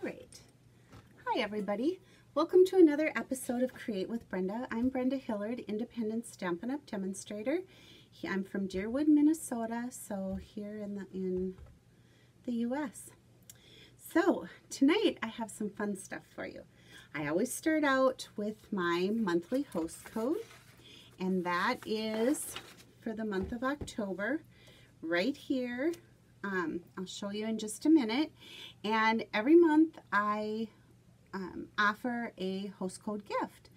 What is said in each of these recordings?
right. Hi, everybody. Welcome to another episode of Create with Brenda. I'm Brenda Hillard, Independent Stampin' Up! Demonstrator. I'm from Deerwood, Minnesota, so here in the U.S. So tonight I have some fun stuff for you. I always start out with my monthly host code, and that is for the month of October right here. I'll show you in just a minute. And every month I offer a host code gift.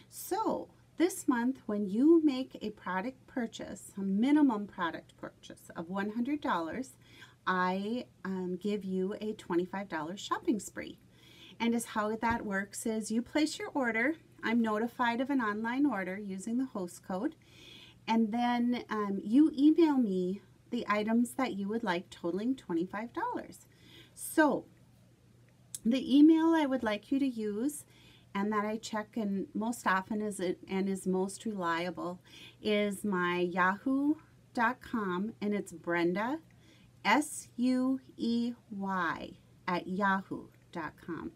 So this month, when you make a product purchase, a minimum product purchase of $100, I give you a $25 shopping spree. And as how that works is you place your order. I'm notified of an online order using the host code. And then you email me the items that you would like totaling $25. So the email I would like you to use and that I check and most often is most reliable is my yahoo.com, and it's Brenda SUEY at yahoo.com.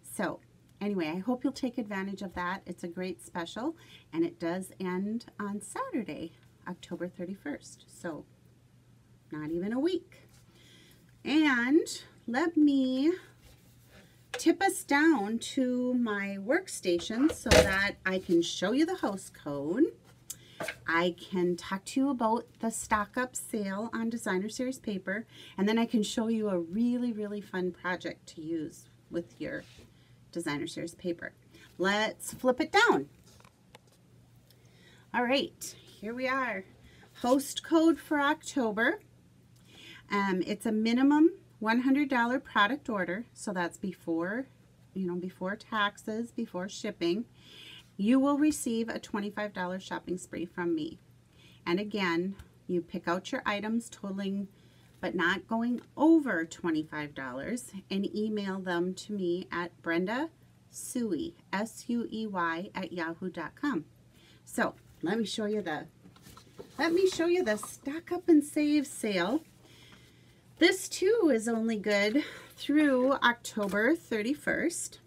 So anyway, I hope you'll take advantage of that. It's a great special, and it does end on Saturday, October 31st. So not even a week. And let me tip us down to my workstation so that I can show you the host code. I can talk to you about the stock up sale on Designer Series paper, and then I can show you a really fun project to use with your Designer Series paper. Let's flip it down. All right, here we are. Host code for October. It's a minimum $100 product order, so that's before taxes, before shipping. You will receive a $25 shopping spree from me. And again, you pick out your items totaling but not going over $25 and email them to me at Brenda Suey, SUEY at yahoo.com. So let me show you the stock up and save sale. This too is only good through October 31st.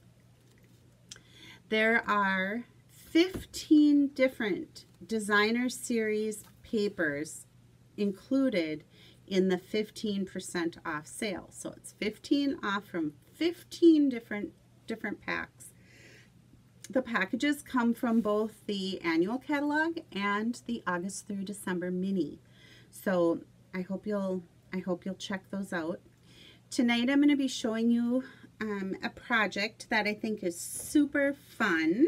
There are 15 different Designer Series papers included in the 15% off sale. So it's 15 off from 15 different packs. The packages come from both the annual catalog and the August through December mini. So I hope you'll check those out. Tonight I'm going to be showing you a project that I think is super fun.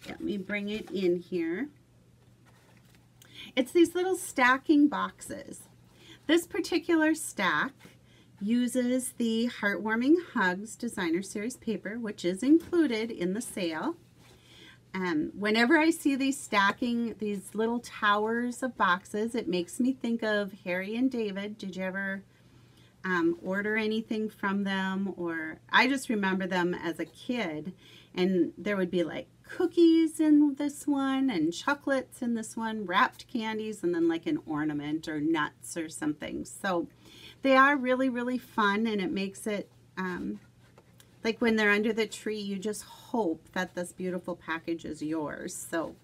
Let me bring it in here. It's these little stacking boxes. This particular stack uses the Heartwarming Hugs Designer Series paper, which is included in the sale. Whenever I see these little towers of boxes, it makes me think of Harry and David. Did you ever order anything from them? Or I just remember them as a kid, and there would be like cookies in this one and chocolates in this one, wrapped candies, and then like an ornament or nuts or something. So they are really fun, and it makes it like when they're under the tree, you just hope that this beautiful package is yours. So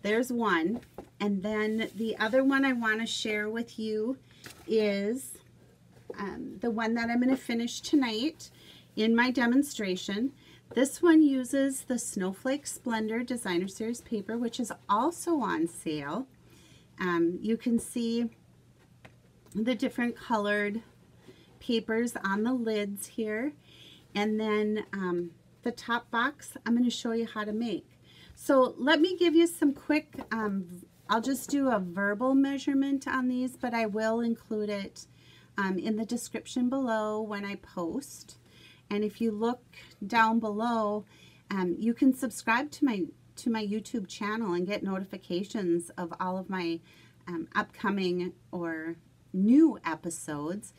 there's one. And then the other one I want to share with you is the one that I'm going to finish tonight in my demonstration. This one uses the Snowflake Splendor Designer Series paper, which is also on sale. You can see the different colored papers on the lids here. And then the top box, I'm going to show you how to make. So let me give you some quick, I'll just do a verbal measurement on these, but I will include it in the description below when I post. And if you look down below, you can subscribe to my YouTube channel and get notifications of all of my upcoming or new episodes.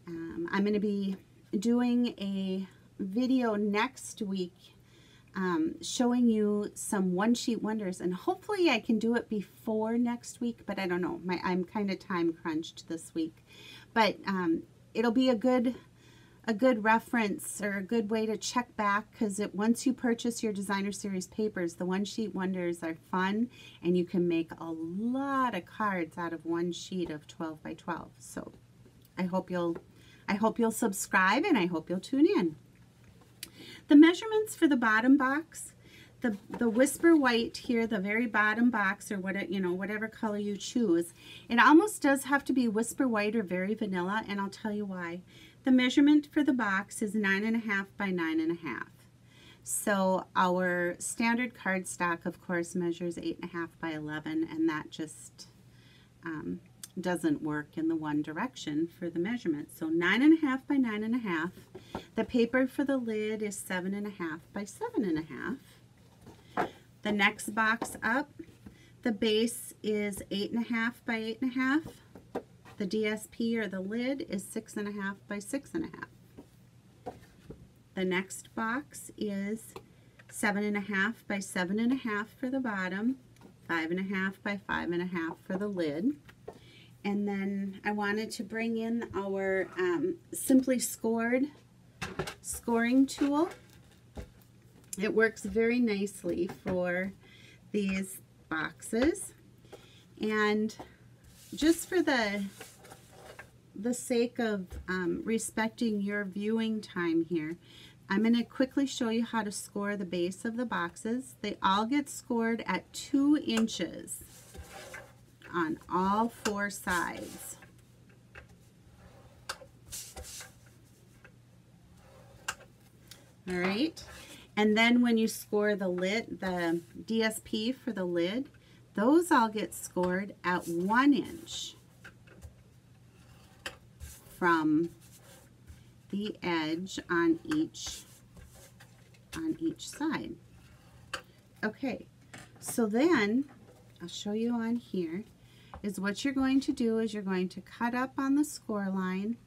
I'm going to be doing a video next week showing you some one-sheet wonders, and hopefully I can do it before next week, but I don't know. I'm kind of time crunched this week, but it'll be a good a good reference or a good way to check back, because once you purchase your designer series papers, the one sheet wonders are fun, and you can make a lot of cards out of one sheet of 12 by 12. So I hope you'll subscribe, and I hope you'll tune in. The measurements for the bottom box, the Whisper White here, the very bottom box, or whatever color you choose, it almost does have to be Whisper White or Very Vanilla, and I'll tell you why. The measurement for the box is 9.5 by 9.5. So our standard cardstock, of course, measures 8.5 by 11, and that just doesn't work in the one direction for the measurement. So 9.5 by 9.5. The paper for the lid is 7.5 by 7.5. The next box up, the base is 8.5 by 8.5. The DSP or the lid is 6.5 by 6.5. The next box is 7.5 by 7.5 for the bottom, 5.5 by 5.5 for the lid. And then I wanted to bring in our Simply Scored scoring tool. It works very nicely for these boxes. And just for the sake of respecting your viewing time here, I'm going to quickly show you how to score the base of the boxes. They all get scored at 2 inches on all 4 sides. All right. And then when you score the lid, the DSP for the lid, those all get scored at 1 inch from the edge on each side. Okay, so then I'll show you on here is what you're going to do is you're going to cut up on the score line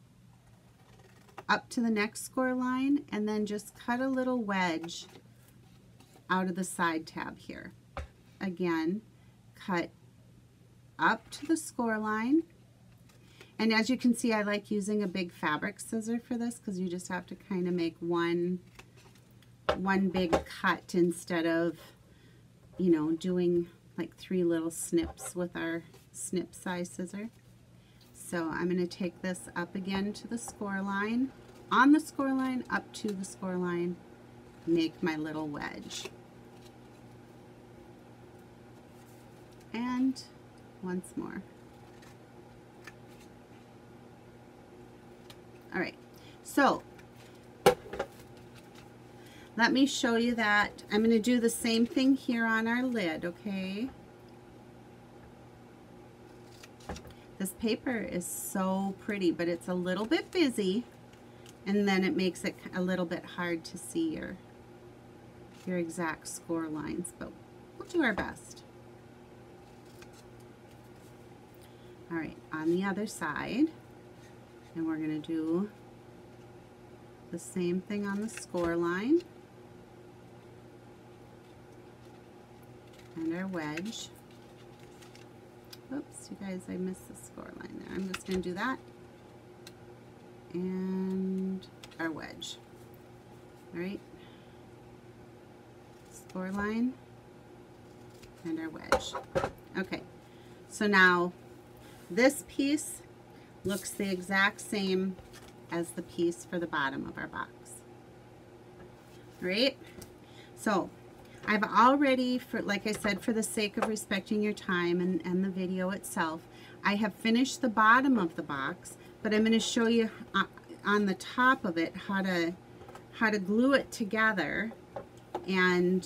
up to the next score line, and then just cut a little wedge out of the side tab here. Again, cut up to the score line, and as you can see, I like using a big fabric scissor for this because you just have to kind of make one big cut instead of, you know, doing like 3 little snips with our snip size scissor. So I'm going to take this up again to the score line, on the score line, up to the score line, make my little wedge. And once more. All right, so let me show you that. I'm going to do the same thing here on our lid, okay? This paper is so pretty, but it's a little bit busy, and then it makes it a little bit hard to see your exact score lines, but we'll do our best. All right, on the other side, and we're going to do the same thing on the score line and our wedge. Oops, you guys, I missed the score line there. I'm just going to do that and our wedge. All right, score line and our wedge. Okay, so now this piece looks the exact same as the piece for the bottom of our box. All right, so I've already, like I said, for the sake of respecting your time and the video itself, I have finished the bottom of the box, but I'm going to show you on the top of it how to glue it together, and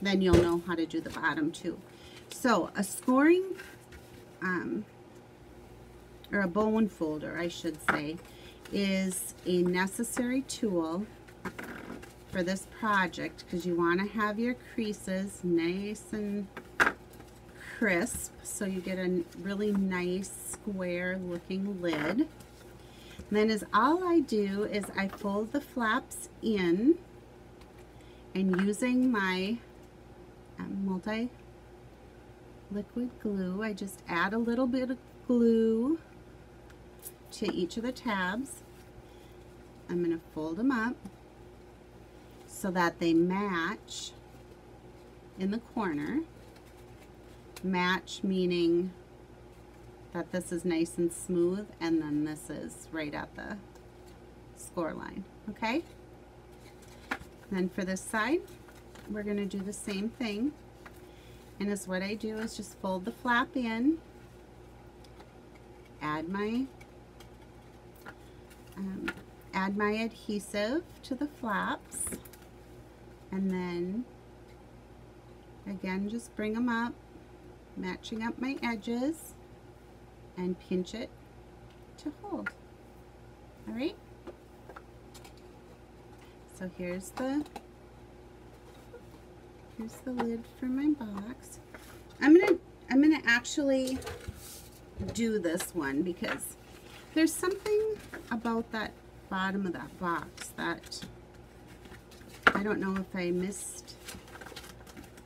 then you'll know how to do the bottom too. So a scoring, or a bone folder, I should say, is a necessary tool for this project because you want to have your creases nice and crisp so you get a really nice square looking lid. And then all I do is I fold the flaps in, and using my multi liquid glue, I just add a little bit of glue to each of the tabs. I'm going to fold them up so that they match in the corner. Match meaning that this is nice and smooth, and then this is right at the score line, okay? Then for this side, we're going to do the same thing. And as what I do is just fold the flap in, add my adhesive to the flaps, and then again just bring them up, matching up my edges, and pinch it to hold. All right. So here's the lid for my box. I'm gonna actually do this one because there's something about that bottom of that box that I don't know if I missed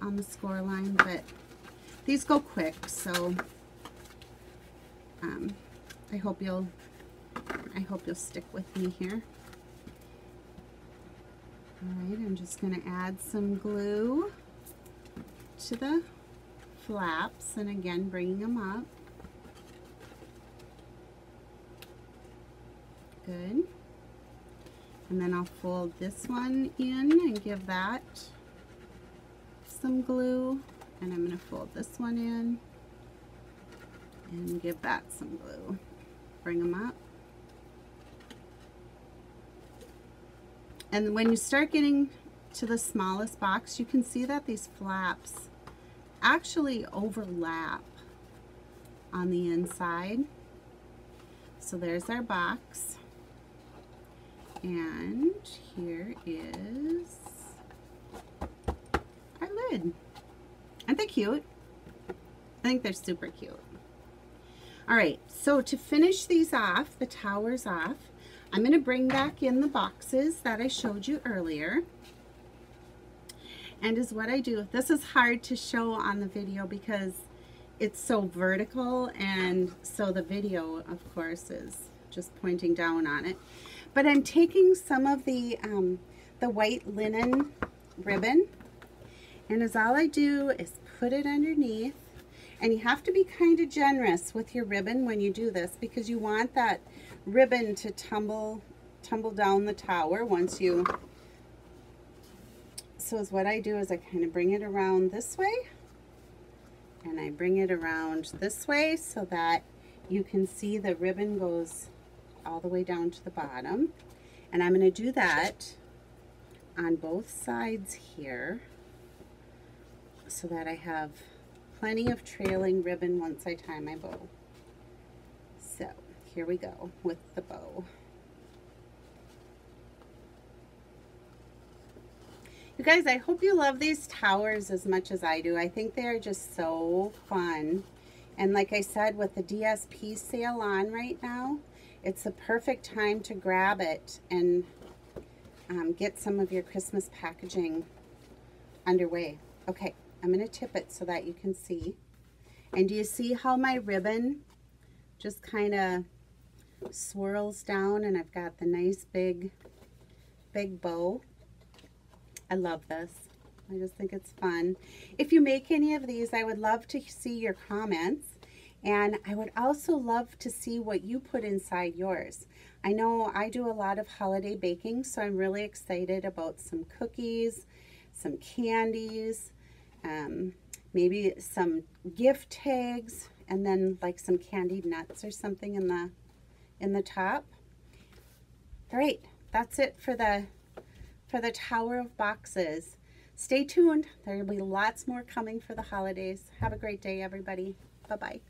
on the score line, but these go quick, so I hope you'll stick with me here. All right, I'm just going to add some glue to the flaps, and again bringing them up. Good. And then I'll fold this one in and give that some glue, and I'm going to fold this one in and give that some glue. Bring them up. And when you start getting to the smallest box, you can see that these flaps actually overlap on the inside. So there's our box. And here is our lid. Aren't they cute? I think they're super cute. All right, so to finish these off, the towers off, I'm going to bring back in the boxes that I showed you earlier. And is what I do. This is hard to show on the video because it's so vertical, and so the video, of course, is just pointing down on it. But I'm taking some of the white linen ribbon, and as all I do is put it underneath. And you have to be kind of generous with your ribbon when you do this, because you want that ribbon to tumble down the tower once you. So as what I do is I kind of bring it around this way, and I bring it around this way so that you can see the ribbon goes all the way down to the bottom. And I'm going to do that on both sides here so that I have plenty of trailing ribbon once I tie my bow. So here we go with the bow. You guys, I hope you love these towers as much as I do. I think they're just so fun. And like I said, with the DSP sale on right now, it's the perfect time to grab it and get some of your Christmas packaging underway. Okay, I'm going to tip it so that you can see. And do you see how my ribbon just kind of swirls down, and I've got the nice big bow? I love this. I just think it's fun. If you make any of these, I would love to see your comments. And I would also love to see what you put inside yours. I know I do a lot of holiday baking, so I'm really excited about some cookies, some candies, maybe some gift tags, and then like some candied nuts or something in the top. All right, that's it for the Tower of Boxes. Stay tuned. There will be lots more coming for the holidays. Have a great day, everybody. Bye-bye.